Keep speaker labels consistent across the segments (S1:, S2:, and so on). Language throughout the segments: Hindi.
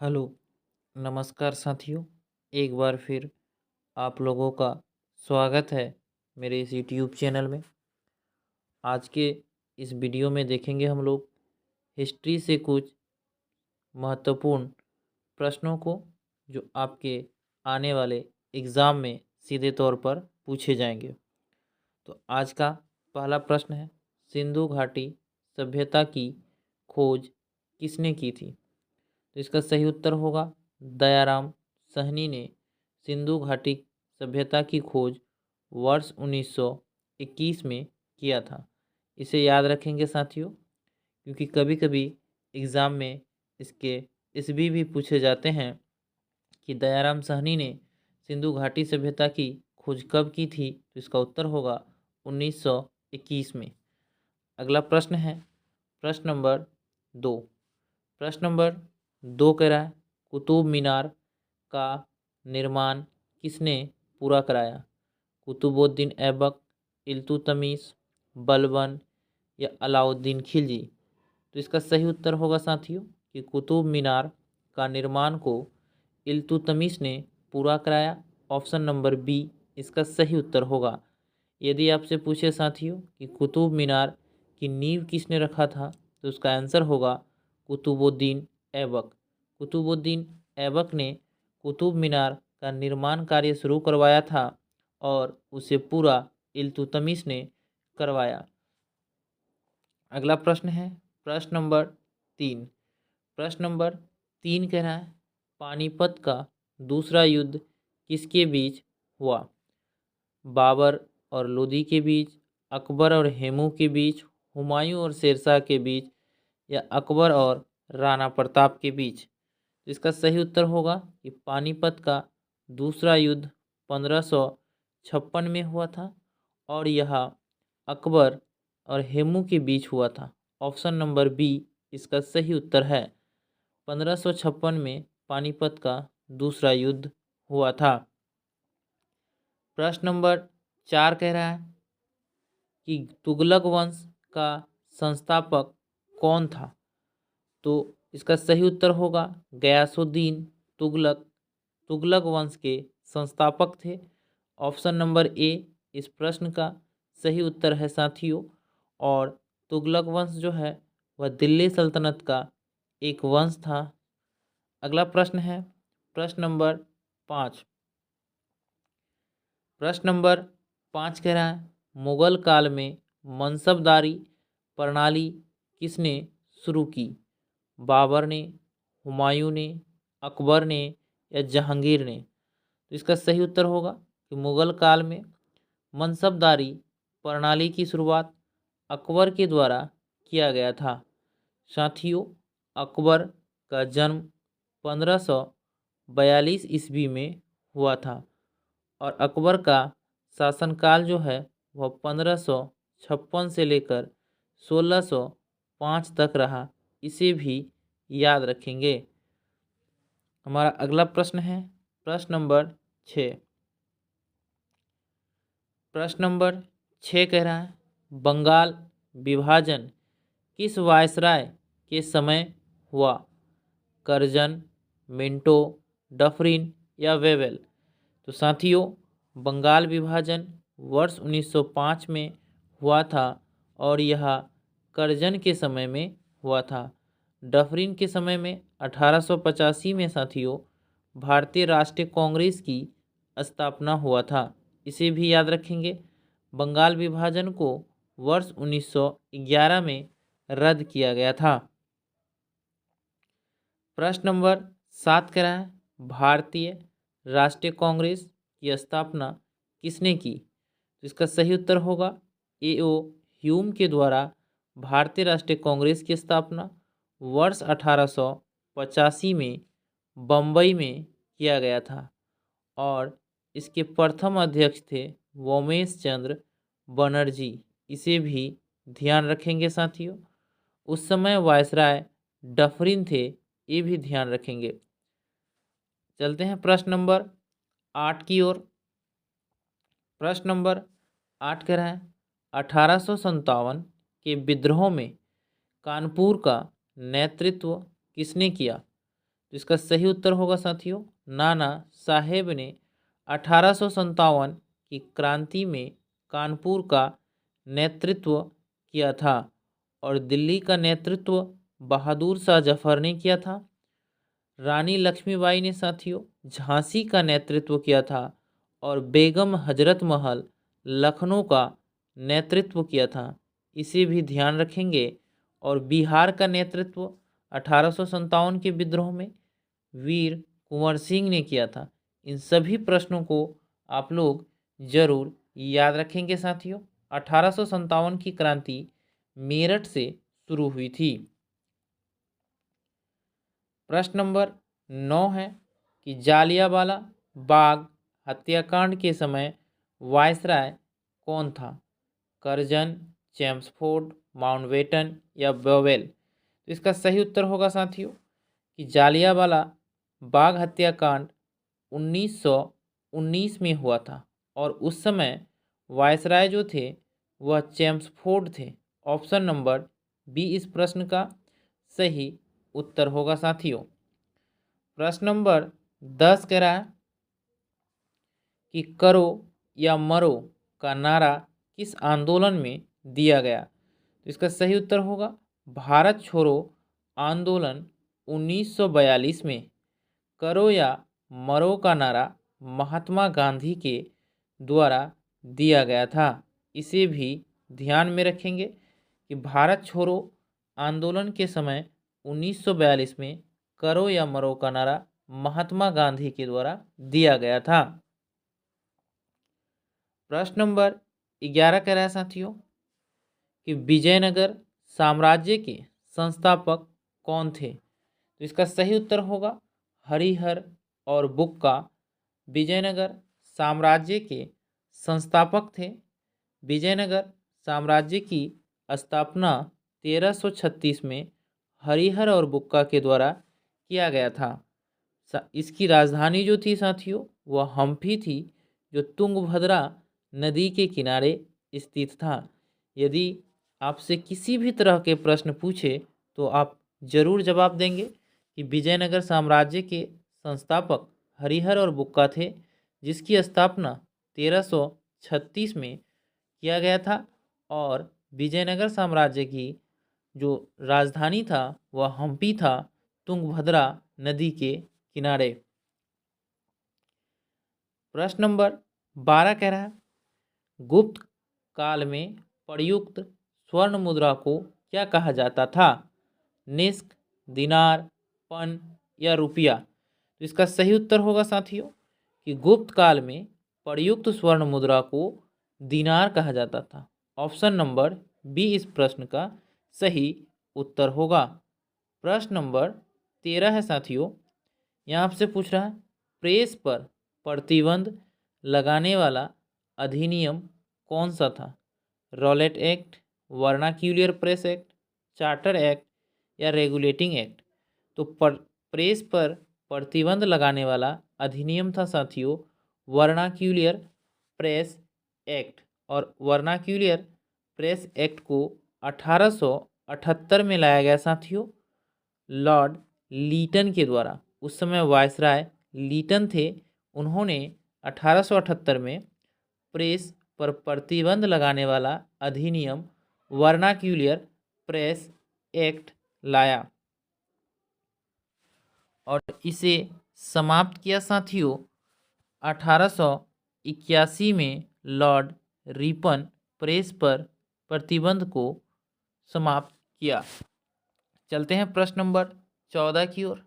S1: हेलो, नमस्कार साथियों। एक बार फिर आप लोगों का स्वागत है मेरे इस यूट्यूब चैनल में। आज के इस वीडियो में देखेंगे हम लोग हिस्ट्री से कुछ महत्वपूर्ण प्रश्नों को जो आपके आने वाले एग्ज़ाम में सीधे तौर पर पूछे जाएंगे। तो आज का पहला प्रश्न है, सिंधु घाटी सभ्यता की खोज किसने की थी? तो इसका सही उत्तर होगा दयाराम साहनी ने सिंधु घाटी सभ्यता की खोज वर्ष 1921 में किया था। इसे याद रखेंगे साथियों, क्योंकि कभी कभी एग्ज़ाम में इसके भी पूछे जाते हैं कि दयाराम साहनी ने सिंधु घाटी सभ्यता की खोज कब की थी। तो इसका उत्तर होगा 1921 में। अगला प्रश्न है प्रश्न नंबर 2। प्रश्न नंबर 2 कह रहा है, कुतुब मीनार का निर्माण किसने पूरा कराया? कुतुबुद्दीन ऐबक, इल्तुतमिश, बलबन या अलाउद्दीन खिलजी? तो इसका सही उत्तर होगा साथियों कि कुतुब मीनार का निर्माण को इल्तुतमिश ने पूरा कराया। ऑप्शन नंबर बी इसका सही उत्तर होगा। यदि आपसे पूछे साथियों कि कुतुब मीनार की नींव किसने रखा था, तो उसका आंसर होगा कुतुबुद्दीन ऐबक। कुतुबुद्दीन ऐबक ने कुतुब मीनार का निर्माण कार्य शुरू करवाया था और उसे पूरा इल्तुतमिश ने करवाया। अगला प्रश्न है प्रश्न नंबर 3। प्रश्न नंबर 3 कह रहा है, पानीपत का दूसरा युद्ध किसके बीच हुआ? बाबर और लोदी के बीच, अकबर और हेमू के बीच, हुमायूं और शेरशाह के बीच या अकबर और राणा प्रताप के बीच? इसका सही उत्तर होगा कि पानीपत का दूसरा युद्ध 1556 में हुआ था और यह अकबर और हेमू के बीच हुआ था। ऑप्शन नंबर बी इसका सही उत्तर है। 1556 में पानीपत का दूसरा युद्ध हुआ था। प्रश्न नंबर 4 कह रहा है कि तुगलक वंश का संस्थापक कौन था? तो इसका सही उत्तर होगा गयासुद्दीन तुगलक तुगलक वंश के संस्थापक थे। ऑप्शन नंबर ए इस प्रश्न का सही उत्तर है साथियों। और तुगलक वंश जो है वह दिल्ली सल्तनत का एक वंश था। अगला प्रश्न है प्रश्न नंबर 5। प्रश्न नंबर 5 कह रहा है, मुगल काल में मनसबदारी प्रणाली किसने शुरू की? बाबर ने, हुमायूं ने, अकबर ने या जहांगीर ने? तो इसका सही उत्तर होगा कि मुगल काल में मनसबदारी प्रणाली की शुरुआत अकबर के द्वारा किया गया था। साथियों, अकबर का जन्म 1542 ईस्वी में हुआ था और अकबर का शासनकाल जो है वह 1556 से लेकर 1605 तक रहा। इसे भी याद रखेंगे। हमारा अगला प्रश्न है प्रश्न नंबर 6। प्रश्न नंबर 6 कह रहा है, बंगाल विभाजन किस वायसराय के समय हुआ? करजन, मिंटो, डफरिन या वेवेल? तो साथियों, बंगाल विभाजन वर्ष 1905 में हुआ था और यह करजन के समय में हुआ था। डफरिन के समय में 1885 में साथियों भारतीय राष्ट्रीय कांग्रेस की स्थापना हुआ था। इसे भी याद रखेंगे। बंगाल विभाजन को वर्ष 1911 में रद्द किया गया था। प्रश्न नंबर 7 कह रहा है, भारतीय राष्ट्रीय कांग्रेस की स्थापना किसने की? तो इसका सही उत्तर होगा ए.ओ. ह्यूम के द्वारा भारतीय राष्ट्रीय कांग्रेस की स्थापना वर्ष 1885 में बम्बई में किया गया था और इसके प्रथम अध्यक्ष थे वोमेश चंद्र बनर्जी। इसे भी ध्यान रखेंगे साथियों। उस समय वायसराय डफरिन थे, ये भी ध्यान रखेंगे। चलते हैं प्रश्न नंबर 8 की ओर। प्रश्न नंबर 8 कह रहा है, 1857 के विद्रोह में कानपुर का नेतृत्व किसने किया? तो इसका सही उत्तर होगा साथियों, नाना साहेब ने 1857 की क्रांति में कानपुर का नेतृत्व किया था और दिल्ली का नेतृत्व बहादुर शाह जफर ने किया था। रानी लक्ष्मीबाई ने साथियों झांसी का नेतृत्व किया था और बेगम हजरत महल लखनऊ का नेतृत्व किया था, इसे भी ध्यान रखेंगे। और बिहार का नेतृत्व 1857 के विद्रोह में वीर कुंवर सिंह ने किया था। इन सभी प्रश्नों को आप लोग जरूर याद रखेंगे साथियों। 1857 की क्रांति मेरठ से शुरू हुई थी। प्रश्न नंबर 9 है कि जालियांवाला बाग हत्याकांड के समय वायसराय कौन था? कर्जन, चेम्सफोर्ड, माउंटबेटन या बोवेल? तो इसका सही उत्तर होगा साथियों कि जालियांवाला बाग हत्याकांड 1919 में हुआ था और उस समय वायसराय जो थे वह चेम्सफोर्ड थे। ऑप्शन नंबर बी इस प्रश्न का सही उत्तर होगा साथियों। प्रश्न नंबर 10 कह रहा है कि करो या मरो का नारा किस आंदोलन में दिया गया? तो इसका सही उत्तर होगा भारत छोड़ो आंदोलन 1942 में। करो या मरो का नारा महात्मा गांधी के द्वारा दिया गया था, इसे भी ध्यान में रखेंगे कि भारत छोड़ो आंदोलन के समय 1942 में करो या मरो का नारा महात्मा गांधी के द्वारा दिया गया था। प्रश्न नंबर 11 कह रहा है साथियों कि विजयनगर साम्राज्य के संस्थापक कौन थे? तो इसका सही उत्तर होगा हरिहर और बुक्का विजयनगर साम्राज्य के संस्थापक थे। विजयनगर साम्राज्य की स्थापना 1336 में हरिहर और बुक्का के द्वारा किया गया था। इसकी राजधानी जो थी साथियों वह हम्पी थी, जो तुंगभद्रा नदी के किनारे स्थित था। यदि आपसे किसी भी तरह के प्रश्न पूछे तो आप जरूर जवाब देंगे कि विजयनगर साम्राज्य के संस्थापक हरिहर और बुक्का थे, जिसकी स्थापना 1336 में किया गया था और विजयनगर साम्राज्य की जो राजधानी था वह हम्पी था, तुंगभद्रा नदी के किनारे। प्रश्न नंबर 12 कह रहा है गुप्त काल में प्रयुक्त स्वर्ण मुद्रा को क्या कहा जाता था? निस्क, दिनार, पन या रुपया? तो इसका सही उत्तर होगा साथियों कि गुप्त काल में प्रयुक्त स्वर्ण मुद्रा को दिनार कहा जाता था। ऑप्शन नंबर बी इस प्रश्न का सही उत्तर होगा। प्रश्न नंबर 13 है साथियों, यहाँ आपसे पूछ रहा है प्रेस पर प्रतिबंध लगाने वाला अधिनियम कौन सा था? Rowlatt act, vernacular press act, charter act या रेगुलेटिंग एक्ट? तो प्रेस पर प्रतिबंध लगाने वाला अधिनियम था साथियों वर्नाक्यूलर प्रेस एक्ट। और वर्नाक्यूलर प्रेस एक्ट को 1878 में लाया गया साथियों लॉर्ड लीटन के द्वारा। उस समय वायसराय लीटन थे, उन्होंने 1878 में प्रेस पर प्रतिबंध लगाने वाला अधिनियम वर्नाक्यूलर प्रेस एक्ट लाया और इसे समाप्त किया साथियों 1881 में लॉर्ड रिपन प्रेस पर प्रतिबंध को समाप्त किया। चलते हैं प्रश्न नंबर 14 की ओर।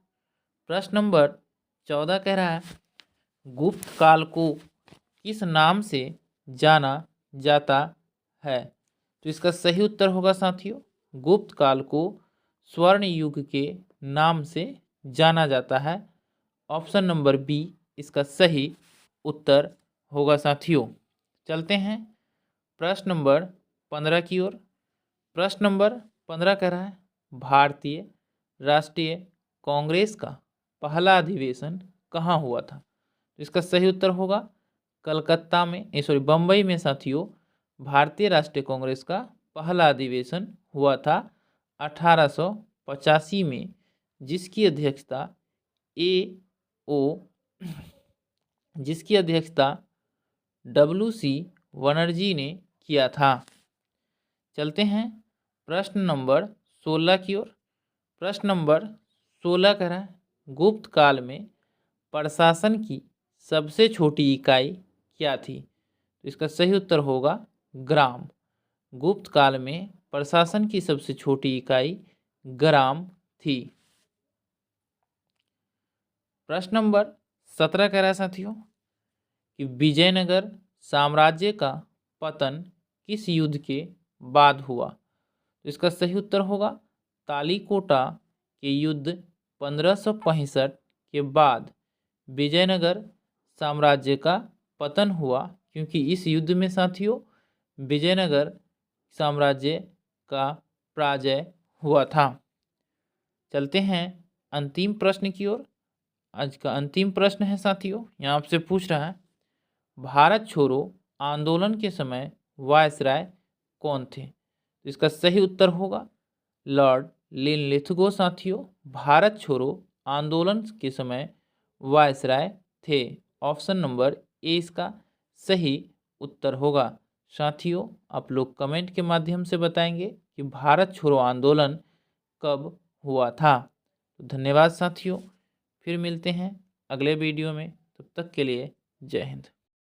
S1: प्रश्न नंबर 14 कह रहा है गुप्त काल को किस नाम से जाना जाता है? तो इसका सही उत्तर होगा साथियों गुप्त काल को स्वर्ण युग के नाम से जाना जाता है। ऑप्शन नंबर बी इसका सही उत्तर होगा साथियों। चलते हैं प्रश्न नंबर 15 की ओर। प्रश्न नंबर 15 कह रहा है भारतीय राष्ट्रीय कांग्रेस का पहला अधिवेशन कहाँ हुआ था? तो इसका सही उत्तर होगा कलकत्ता में, बम्बई में साथियों भारतीय राष्ट्रीय कांग्रेस का पहला अधिवेशन हुआ था 1885 में, जिसकी अध्यक्षता जिसकी अध्यक्षता WC बनर्जी ने किया था। चलते हैं प्रश्न नंबर 16 की ओर। प्रश्न नंबर 16 कह रहा है गुप्त काल में प्रशासन की सबसे छोटी इकाई क्या थी? तो इसका सही उत्तर होगा ग्राम। गुप्त काल में प्रशासन की सबसे छोटी इकाई ग्राम थी। प्रश्न नंबर 17 कह रहा है साथियों कि विजयनगर साम्राज्य का पतन किस युद्ध के बाद हुआ? तो इसका सही उत्तर होगा तालीकोटा के युद्ध 1565 के बाद विजयनगर साम्राज्य का पतन हुआ, क्योंकि इस युद्ध में साथियों विजयनगर साम्राज्य का पराजय हुआ था। चलते हैं अंतिम प्रश्न की ओर। आज का अंतिम प्रश्न है साथियों, यहाँ आपसे पूछ रहा है भारत छोड़ो आंदोलन के समय वायसराय कौन थे? तो इसका सही उत्तर होगा लॉर्ड लिनलिथगो। साथियों भारत छोड़ो आंदोलन के समय वायसराय थे। ऑप्शन नंबर ए इसका सही उत्तर होगा। साथियों आप लोग कमेंट के माध्यम से बताएंगे कि भारत छोड़ो आंदोलन कब हुआ था। तो धन्यवाद साथियों, फिर मिलते हैं अगले वीडियो में। तब तक के लिए जय हिंद।